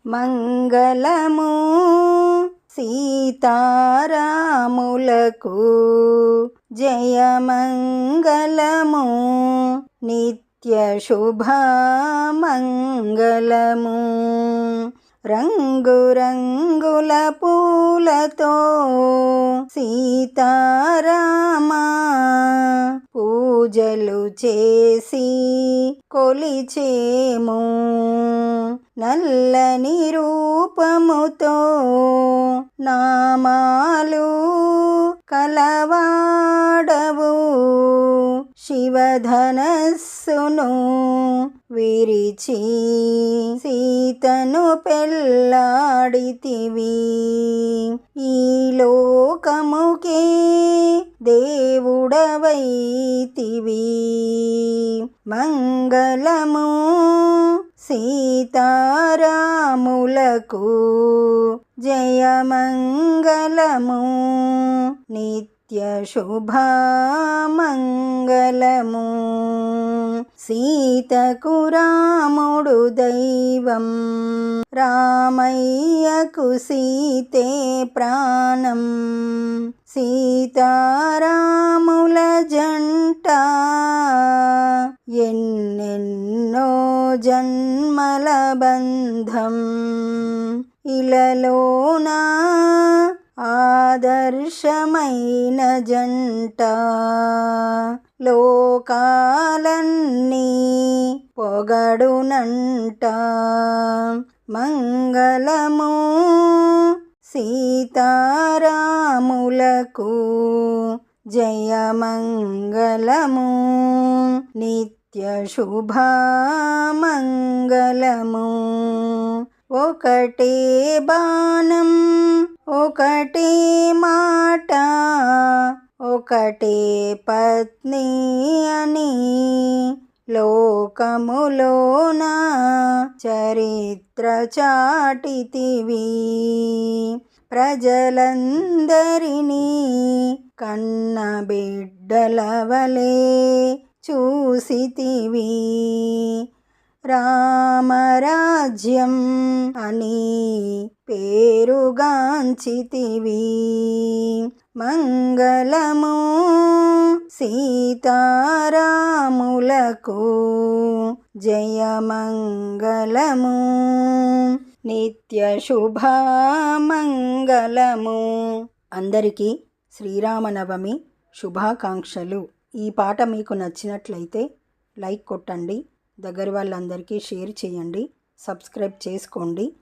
మంగళము సీతారాములకు జయమంగళము నిత్య శుభమంగళము. రంగురంగుల పూలతో సీతారామ పూజలు చేసి కొలిచేము. నల్లని రూపముతో నామాలు కలవాడవు శివధనస్సును విరిచి సీతను పెళ్లాడితివి. ఈ లోకముకే దేవుడవైతివి. మంగళము సీతారాములకు జయమంగళము నిత్య శుభమంగళము. సీతకు రాముడు దైవం, రామయ్యకు సీతే ప్రాణం. సీతారాముల జంట ఎన్నెన్నో జన్మల బంధం. ఇలలోన ఆదర్శమైన జంట లోకాలన్నీ పొగడునంట. మంగళము సీతారాములకు జయమంగళము నిత్య శుభమంగళము. ఒకటే బాణం ఒకటే మాట ఒకటే పత్ని అని లోకములోన చరిత్ర చాటితివి. ప్రజలందరినీ కన్న బిడ్డల వలె చూసితివి. రామరాజ్యం అని పేరుగాంచితివి. మంగళము సీతారాములకు జయమంగళము నిత్య శుభమంగళము. అందరికీ శ్రీరామనవమి శుభాకాంక్షలు. ఈ పాట మీకు నచ్చినట్లయితే లైక్ కొట్టండి, దగ్గర వాళ్ళందరికీ షేర్ చేయండి, సబ్స్క్రైబ్ చేసుకోండి.